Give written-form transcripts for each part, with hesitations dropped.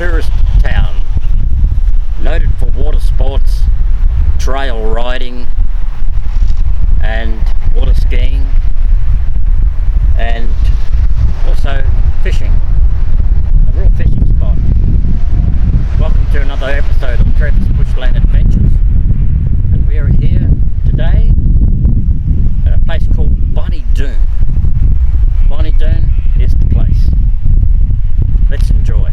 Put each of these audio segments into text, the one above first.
tourist town, noted for water sports, trail riding and water skiing, and also fishing, a real fishing spot. Welcome to another episode of TREV'S Bushland Adventures, and we are here today at a place called Doon. Doon is the place. Let's enjoy.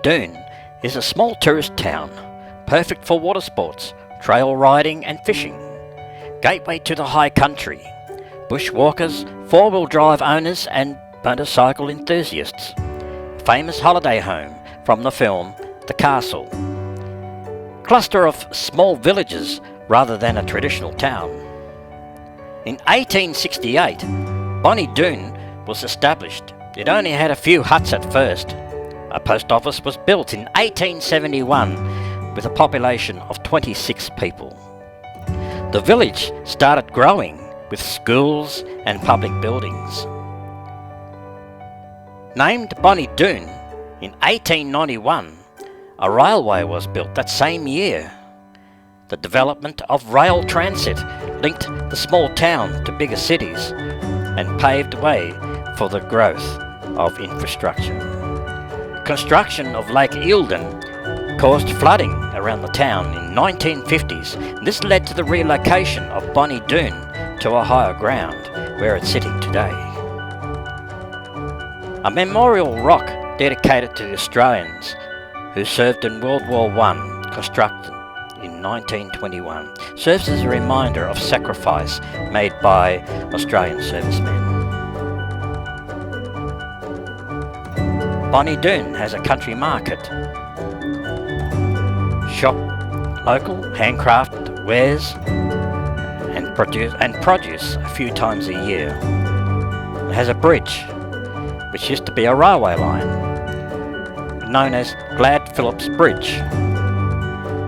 Doon is a small tourist town, perfect for water sports, trail riding and fishing. Gateway to the high country, bushwalkers, four-wheel drive owners and motorcycle enthusiasts. Famous holiday home from the film The Castle. Cluster of small villages rather than a traditional town. In 1868, Doon was established. It only had a few huts at first. A post office was built in 1871 with a population of 26 people. The village started growing with schools and public buildings. Named Doon in 1891, a railway was built that same year. The development of rail transit linked the small town to bigger cities and paved way for the growth of infrastructure. Construction of Lake Eildon caused flooding around the town in 1950s. This led to the relocation of Doon to a higher ground where it's sitting today. A memorial rock dedicated to the Australians who served in World War I, constructed in 1921, serves as a reminder of sacrifice made by Australian servicemen. Doon has a country market. Shop local handcrafted wares and produce a few times a year. It has a bridge, which used to be a railway line, known as Glad Phillips Bridge,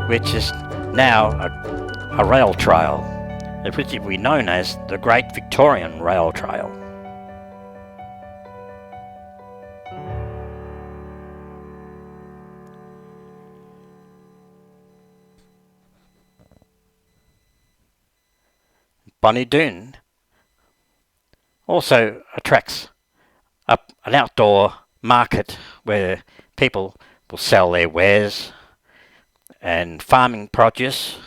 which is now a rail trail, which will be known as the Great Victorian Rail Trail. Doon also attracts an outdoor market where people will sell their wares and farming produce.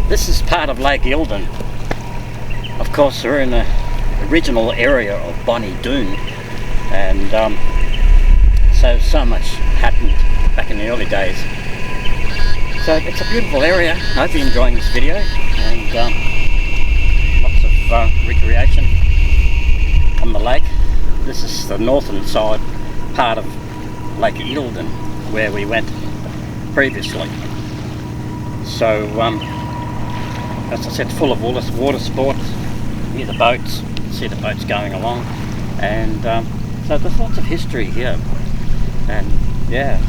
This is part of Lake Eildon. Of course, we're in the original area of Doon, and so much happened back in the early days. So it's a beautiful area. I hope you're enjoying this video, and lots of recreation on the lake. This is the northern side part of Lake Eildon where we went previously. So as I said, full of water sports. Near the boats, see the boats going along, and So there's lots of history here, and yeah.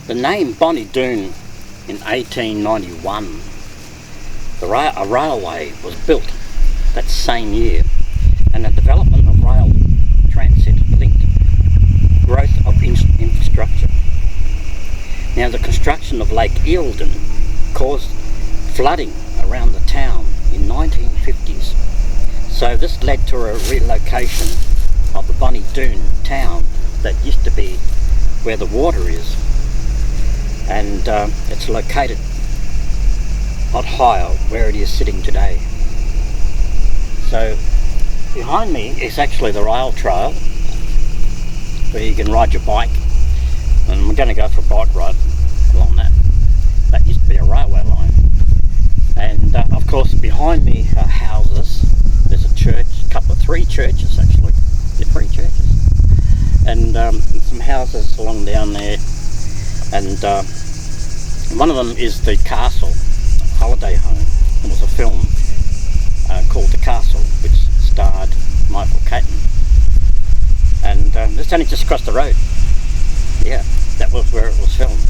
The name Bonnie Doon in 1891, a railway was built that same year, and the development of rail transit linked growth of infrastructure. Now the construction of Lake Eildon caused flooding around the town in 1950s, so this led to a relocation of the Bonnie Doon town that used to be where the water is. And it's located a lot higher where it is sitting today. So behind me is actually the rail trail where you can ride your bike, and we're going to go for a bike ride along that. That used to be a railway line. And of course behind me are houses. There's a church, three churches actually. Yeah, 3 churches. And some houses along down there. And one of them is the Castle holiday home. It was a film called The Castle, which starred Michael Caton. And it's only just across the road. Yeah, that was where it was filmed.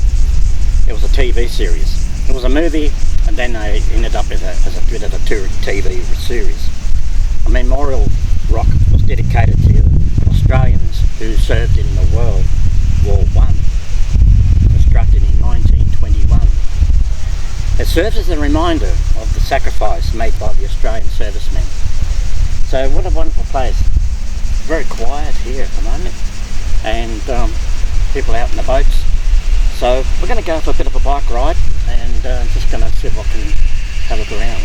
It was a TV series. It was a movie, and then they ended up as a bit of a TV series. A memorial rock was dedicated to Australians who served in the World War I. Constructed in 1921. It serves as a reminder of the sacrifice made by the Australian servicemen. So what a wonderful place. Very quiet here at the moment, and people out in the boats. So we're going to go for a bit of a bike ride, and just going to see if I can have a look around.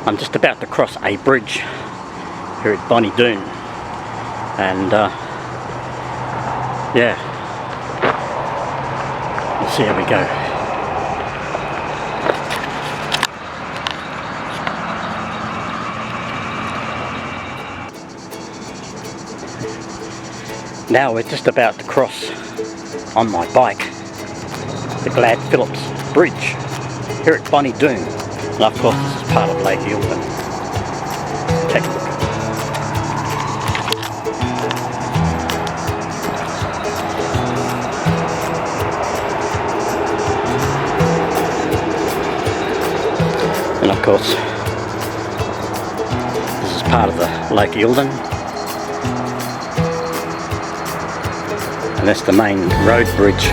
I'm just about to cross a bridge here at Bonnie Doon, and yeah, we'll see how we go. Now we're just about to cross on my bike the Glad Phillips Bridge here at Bonnie Doon. And of course this is part of Lake Eildon. Take a look. And of course, this is part of the Lake Eildon. And that's the main road bridge.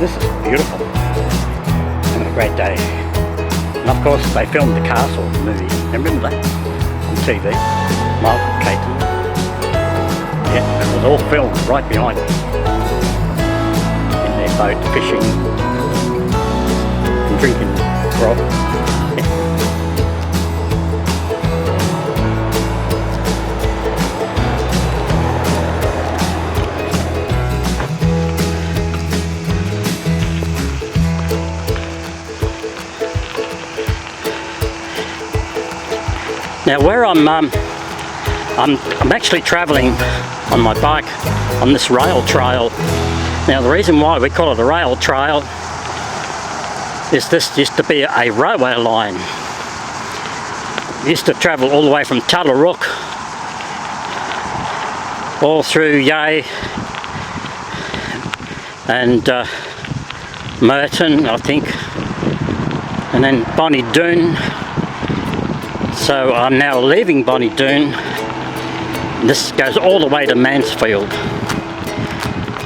This is beautiful. Having a great day. And of course they filmed the castle movie. Remember that? On TV. Michael Keaton. Yeah, it was all filmed right behind me. In their boat fishing and drinking grog. Now where I'm actually travelling on my bike on this rail trail. Now the reason why we call it a rail trail is this used to be a railway line. It used to travel all the way from Tullarook all through Yea and Merton, I think, and then Bonnie Doon. So I'm now leaving Bonnie Doon. This goes all the way to Mansfield,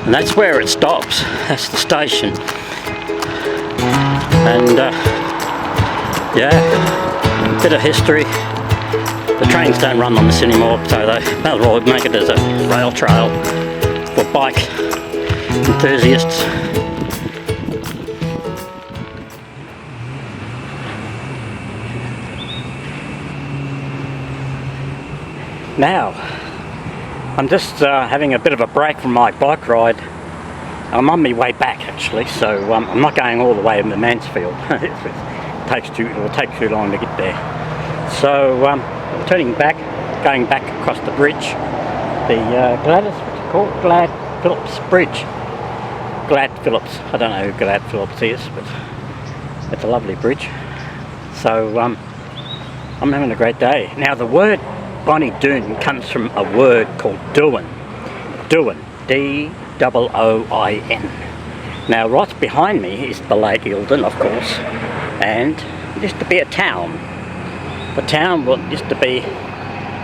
and that's where it stops. That's the station. And yeah, a bit of history. The trains don't run on this anymore, so they might as well make it as a rail trail for bike enthusiasts. Now, I'm just having a bit of a break from my bike ride. I'm on my way back actually, so I'm not going all the way to Mansfield. It will take too long to get there. So I'm turning back, going back across the bridge. The Glad Phillips Bridge. Glad Phillips. I don't know who Glad Phillips is, but it's a lovely bridge. So I'm having a great day. Now the word Bonnie Doon comes from a word called Doon. Doon. D-O-O-I-N. Now right behind me is the Lake Eildon, of course, and it used to be a town. The town used to be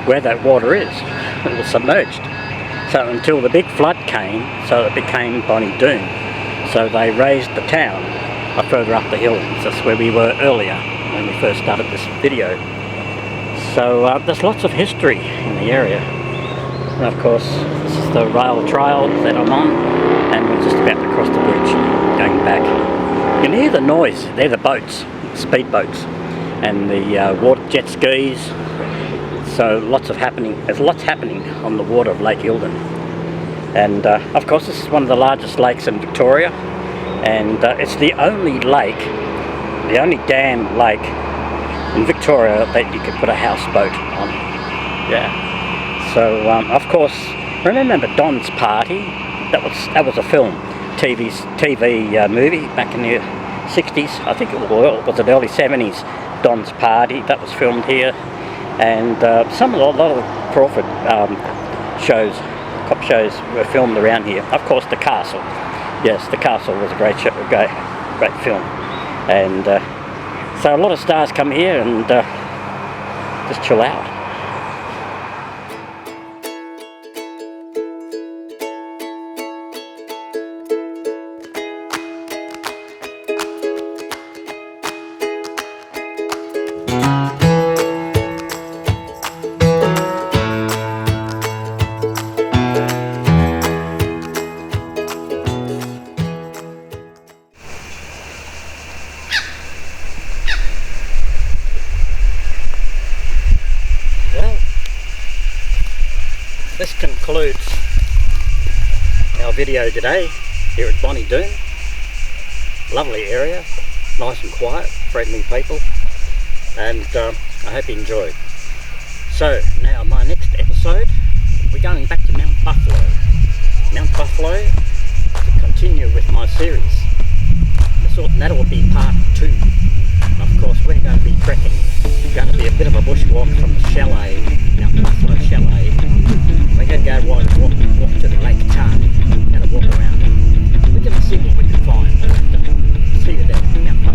where that water is. It was submerged. So until the big flood came, so it became Bonnie Doon. So they raised the town further up the hill. That's where we were earlier when we first started this video. So there's lots of history in the area. And of course, this is the rail trail that I'm on, and we're just about to cross the bridge, going back. You can hear the noise. They're the boats, speed boats, and the water jet skis. So there's lots happening on the water of Lake Eildon. And of course, this is one of the largest lakes in Victoria, and it's the only lake, the only dam lake in Victoria that you could put a houseboat on. Yeah. So of course, remember Don's Party? That was a film, TV movie back in the 60s. I think it was the early 70s. Don's Party, that was filmed here, and a lot of Crawford shows, cop shows, were filmed around here. Of course, the castle. Yes, the castle was a great show, great film, and so a lot of stars come here and just chill out. concludes our video today here at Bonnie Doon. Lovely area, nice and quiet, friendly people, and I hope you enjoyed. So now my next episode, we're going back to Mount Buffalo to continue with my series. I thought that will be part 2. And of course we're going to be trekking. It's going to be a bit of a bushwalk from the chalet, Mount Buffalo chalet. We're going to go walk to the Lake Tarn. We're going to walk around. We're going to see what we can find. See you there, Mount Buffalo.